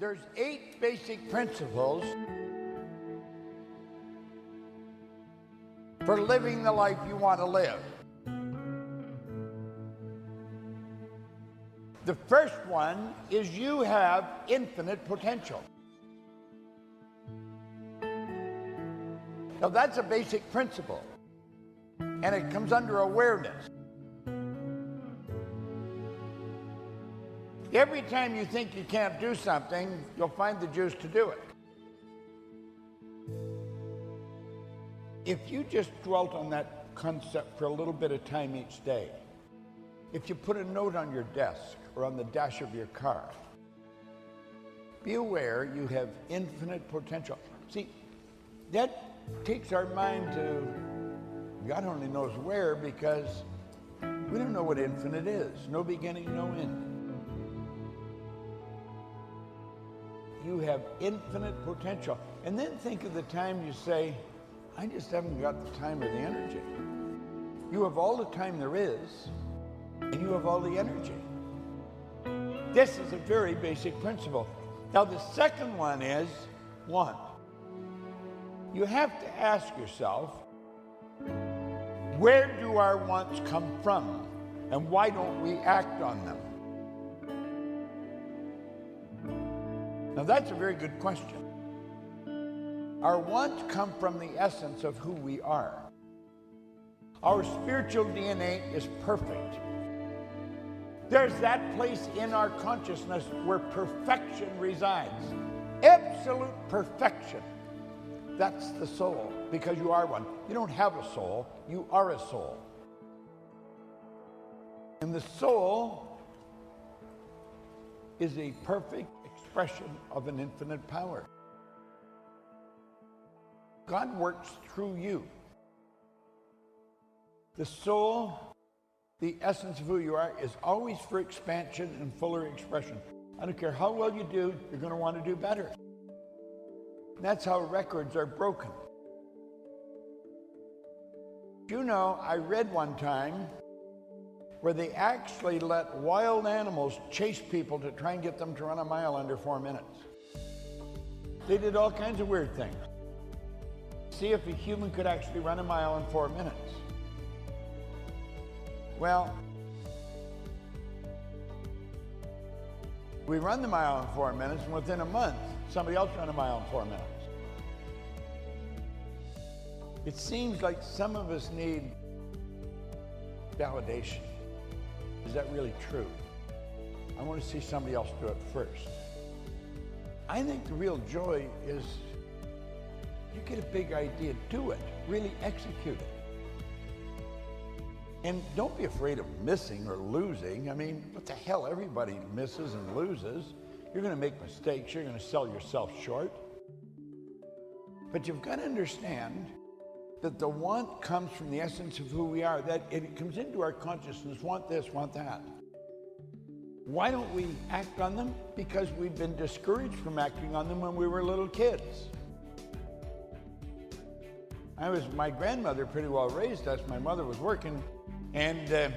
There's 8 basic principles for living the life you want to live. The first one is you have infinite potential. Now that's a basic principle, and it comes under awareness. Every time you think you can't do something, you'll find the juice to do it. If you just dwelt on that concept for a little bit of time each day, if you put a note on your desk or on the dash of your car, be aware you have infinite potential. See, that takes our mind to God only knows where, because we don't know what infinite is. No beginning, no end. You have infinite potential. And then think of the time you say, I just haven't got the time or the energy. You have all the time there is, and you have all the energy. This is a very basic principle. Now the second one is want. You have to ask yourself, where do our wants come from, and why don't we act on them? Now that's a very good question. Our wants come from the essence of who we are. Our spiritual DNA is perfect. There's that place in our consciousness where perfection resides. Absolute perfection. That's the soul, because you are one. You don't have a soul, you are a soul. And the soul is a perfect expression of an infinite power. God works through you. The soul, the essence of who you are, is always for expansion and fuller expression. I don't care how well you do, you're going to want to do better. That's how records are broken. You know, I read one time where they actually let wild animals chase people to try and get them to run a mile under 4 minutes. They did all kinds of weird things. See if a human could actually run a mile in 4 minutes. Well, we run the mile in 4 minutes, and within a month, somebody else ran a mile in 4 minutes. It seems like some of us need validation. Is that really true? I want to see somebody else do it first. I think the real joy is you get a big idea, do it, really execute it. And don't be afraid of missing or losing. I mean, what the hell, everybody misses and loses. You're going to make mistakes, you're going to sell yourself short. But you've got to understand that the want comes from the essence of who we are, that it comes into our consciousness, want this, want that. Why don't we act on them? Because we've been discouraged from acting on them when we were little kids. My grandmother pretty well raised us. My mother was working, and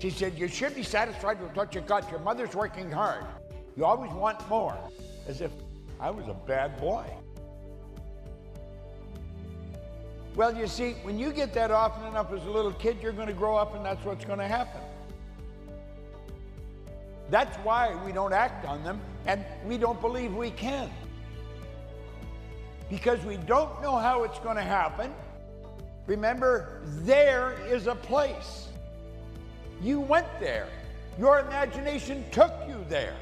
she said, you should be satisfied with what you got. Your mother's working hard. You always want more. As if I was a bad boy. Well, you see, when you get that often enough as a little kid, you're going to grow up and that's what's going to happen. That's why we don't act on them, and we don't believe we can. Because we don't know how it's going to happen. Remember, there is a place. You went there. Your imagination took you there.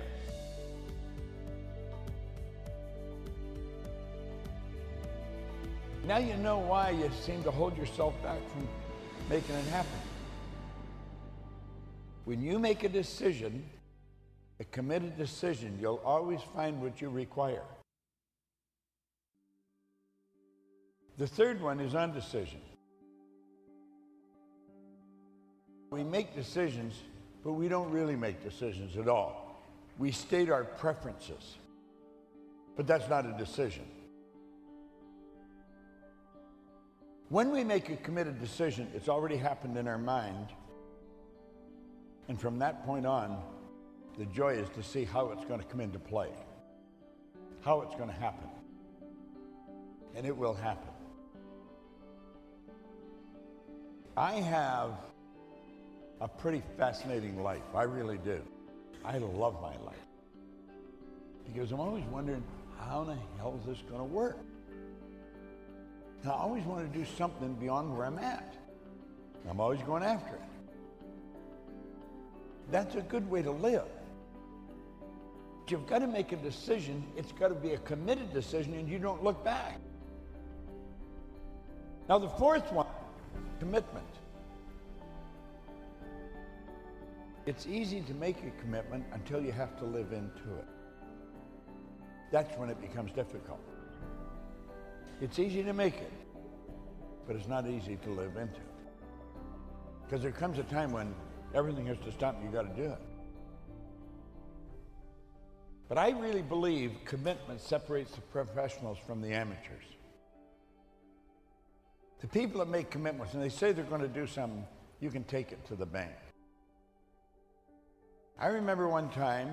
Now you know why you seem to hold yourself back from making it happen. When you make a decision, a committed decision, you'll always find what you require. The third one is undecision. We make decisions, but we don't really make decisions at all. We state our preferences, but that's not a decision. When we make a committed decision, it's already happened in our mind, and from that point on, The joy is to see how it's going to come into play, how it's going to happen. And it will happen. I have a pretty fascinating life. I really do. I love my life. Because I'm always wondering, how in the hell is this going to work? And I always want to do something beyond where I'm at. I'm always going after it. That's a good way to live. But you've got to make a decision. It's got to be a committed decision, and you don't look back. Now, the fourth one, commitment. It's easy to make a commitment until you have to live into it. That's when it becomes difficult. It's easy to make it, but it's not easy to live into it. Because there comes a time when everything has to stop and you got to do it. But I really believe commitment separates the professionals from the amateurs. The people that make commitments and they say they're going to do something, you can take it to the bank. I remember one time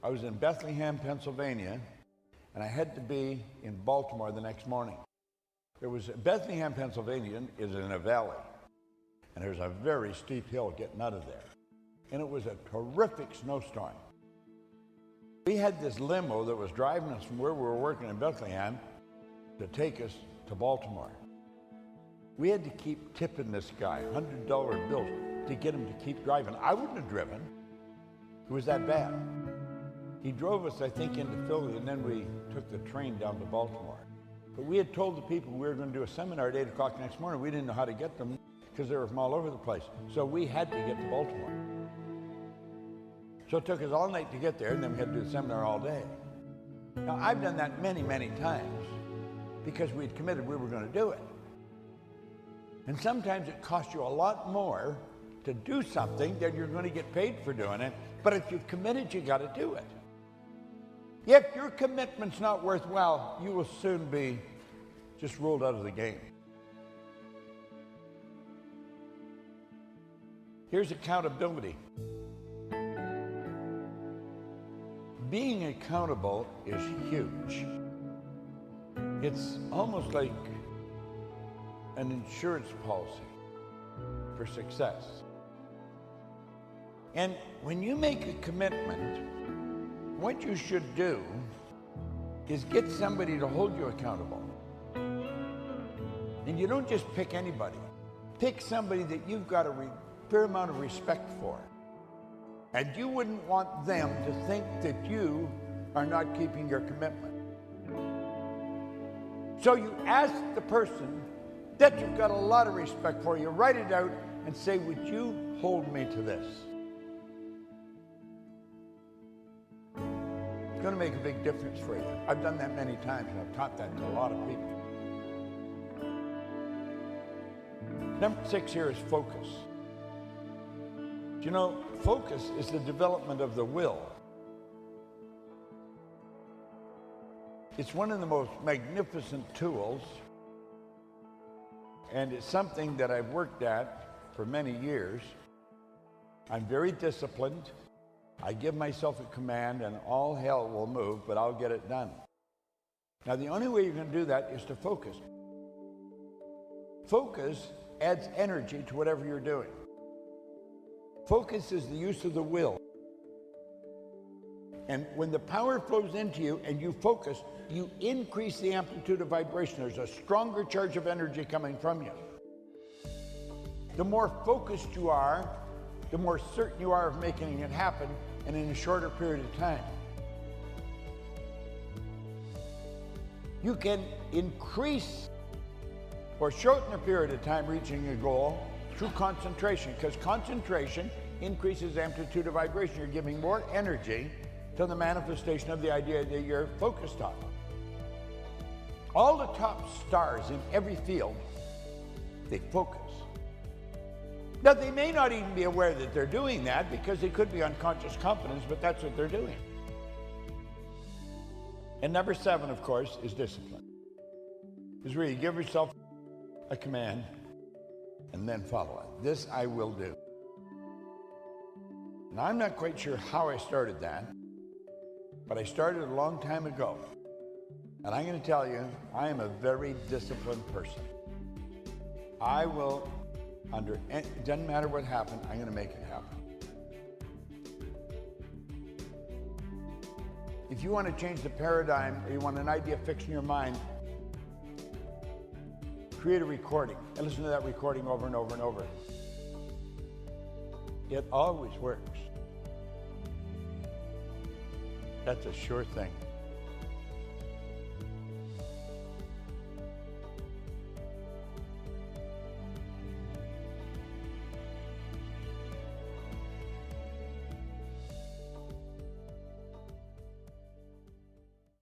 I was in Bethlehem, Pennsylvania, and I had to be in Baltimore the next morning. Bethlehem, Pennsylvania is in a valley, and there's a very steep hill getting out of there. And it was a terrific snowstorm. We had this limo that was driving us from where we were working in Bethlehem to take us to Baltimore. We had to keep tipping this guy $100 bills to get him to keep driving. I wouldn't have driven. It was that bad. He drove us, I think, into Philly, and then we took the train down to Baltimore. But we had told the people we were going to do a seminar at 8 o'clock next morning. We didn't know how to get them because they were from all over the place. So we had to get to Baltimore. So it took us all night to get there, and then we had to do the seminar all day. Now, I've done that many, many times because we'd committed we were going to do it. And sometimes it costs you a lot more to do something than you're going to get paid for doing it. But if you've committed, you got to do it. If your commitment's not worthwhile, you will soon be just ruled out of the game. Here's accountability. Being accountable is huge. It's almost like an insurance policy for success. And when you make a commitment, what you should do is get somebody to hold you accountable. And you don't just pick anybody. Pick somebody that you've got a fair amount of respect for. And you wouldn't want them to think that you are not keeping your commitment. So you ask the person that you've got a lot of respect for, you write it out and say, would you hold me to this? It's going to make a big difference for you. I've done that many times, and I've taught that to a lot of people. Number 6 here is focus. You know, focus is the development of the will. It's one of the most magnificent tools, and it's something that I've worked at for many years. I'm very disciplined. I give myself a command, and all hell will move, but I'll get it done. Now, the only way you're going to do that is to focus. Focus adds energy to whatever you're doing. Focus is the use of the will. And when the power flows into you and you focus, you increase the amplitude of vibration. There's a stronger charge of energy coming from you. The more focused you are, the more certain you are of making it happen, and in a shorter period of time. You can increase or shorten a period of time reaching a goal through concentration, because concentration increases amplitude of vibration. You're giving more energy to the manifestation of the idea that you're focused on. All the top stars in every field, they focus. Now, they may not even be aware that they're doing that because they could be unconscious competence, but that's what they're doing. And number 7, of course, is discipline. Is where you give yourself a command and then follow it. This I will do. Now, I'm not quite sure how I started that, but I started a long time ago. And I'm going to tell you, I am a very disciplined person. I will, it doesn't matter what happened, I'm going to make it happen. If you want to change the paradigm or you want an idea fixed in your mind, create a recording and listen to that recording over and over and over. It always works. That's a sure thing.